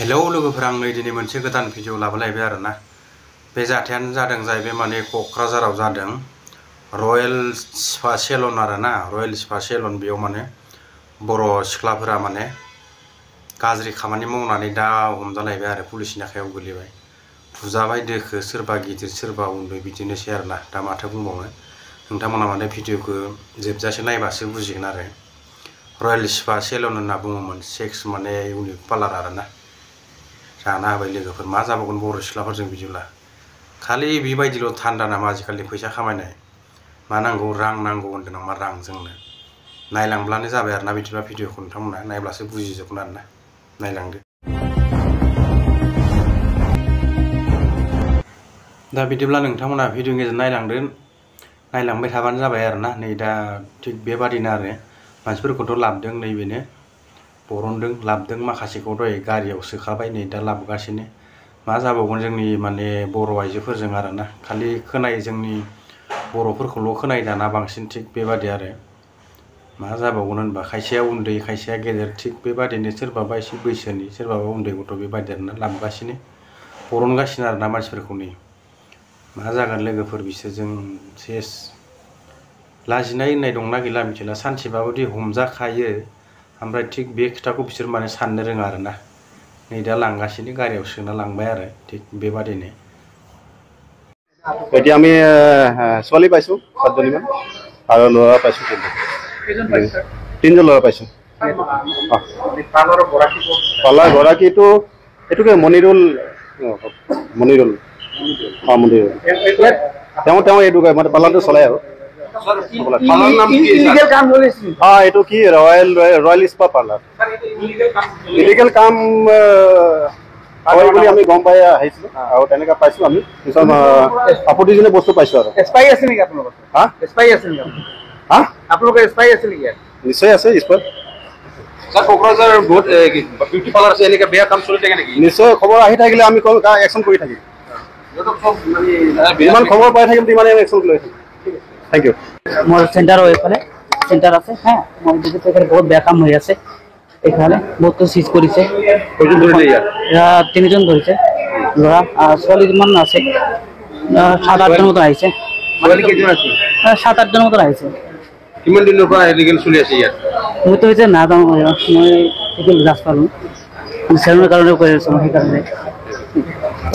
hello लोगोफोर आं नै दिनै मोनसे गोदान भिडिअ लाबोलायबाय आरोना बे जाथायानो जादों जाहैबाय माने क'क्राझाराव जादों रयेल स्पा सेलन आरोना रयेल स्पा सेलन बेयाव माने बर' सिख्लाफोरा माने गाज्रि खामानि मावनानै दा हमजालायबाय आरो पुलिसनि आखायाव गोलैबाय बुजाबाय दोखो सोरबा गिदिर सोरबा उन्दै बिदिनोसै आरोना दा माथो बुंबावनो नोंथांमोना माने भिडिअखौ जोबजासे नायबासो बुजिगोन आरो रयेल स्पा सेलन होनना बुङोमोन सेक्स माने इउनिक पार्लार आरोना जाना होबाय लोगोफोर मा जाबावगोन बर' सिख्लाफोरजों बिदिब्ला खालि बेबायदिल' थान्दा नामा आजिखालि फैसा खामायनाय मा नांगौ रां नांगौ होनदों नामा रां जोंनो नायलांब्लानो जाबाय आरोना बिदिब्ला भिडिअखौ नोंथांमोना नायब्लासो बुजिजोबगोन आरोना नायलांदो दा बिदिब्ला नोंथांमोना भिडिअनि गेजेरजों नायलांबाय थाबानो जाबाय आरोना नै दा थिग बेबादिनो आरो मानसिफोरखौथ' लाबोदों नैबेनो बरनदों लाबोदों माखासेखौ दहाय गारियाव सोखाबाय नै दा लाबोगासिनो मा जाबावगोन जोंनि माने बर' आइजोफोरजों आरोना खालि खोनायो जोंनि बर'फोरखौल' खोनायो दाना बांसिन थिग बेबादि आरो मा जाबावगोन होनबा खायसेया उन्दै खायसेया गेदेर थिग बेबादिनो सोरबाबा एसे बैसोनि सोरबाबा उन्दै गथ' बेबादि आरोना लाबोगासिनो बरनगासिनो आरोना मानसिफोरखौ नै मा जागोन लोगोफोर बिसोरजों सेस लाजिनाय होननाय दंना गैला मिथिला सानसेबाबोदि हमजाखायो ओमफ्राय थिग बे खोथाखौ बिसोर माने साननो रोङा आरोना नै दा लांगासिनो गारियाव सोना लांबाय आरो थिग बेबादिनो এতিয়া আমি ছোৱালী পাইছো 7জনীমান আৰু ল'ৰা পাইছো তিনিজন ল'ৰা পাইছো পালাৰ গৰাকীটো এইটোকে মনিৰুল তেওঁ এইটো মানে পালাৰটো চলাই আৰু এইটো কি ৰয়েল স্পা পাৰ্লাৰ ইলিগেল কাম বুলি আমি গম পাই আহিছো আৰু তেনেকা পাইছো আমি কিছু আপত্তিজনক বস্তু পাইছো আৰু স্পাই আছে নেকি আপোনালোকৰ স্পাই আছে নেকি আপোনালোকৰ স্পাই আছে নেকি নিশ্চয় আছে স্পাই স্যাৰ কোকৰাঝাৰ বহুত বিউটি পাৰ্লাৰ আছে এনেকা বেয়া কাম চলি থাকে নেকি নিশ্চয় খবৰ আহি থাকিলে আমি একচন কৰি থাকিম যিমান খবৰ পাই থাকিম তিমানে আমি একচন লৈ থাকিম থ্যাংক ইউ মোৰ চেণ্টাৰ এইফালে চেণ্টাৰ আছে হ্যাঁ মই দেখি বহুত বেয়া কাম হৈ আছে এখানে বহুত চিজ কৰিছে তিনিজন ধৰিছে ল'ৰা ছোৱালীমান আছে 7-8জন মতো আহিছে 7-8জন মতো আহিছে কিমান দিনৰ পৰা ইলিগেল চলি আছে ইয়াত মইতো এতিয়া নাজানো মই জাষ্ট পালো চেলুনৰ কাৰণে কৈ আছো সেইকাৰণে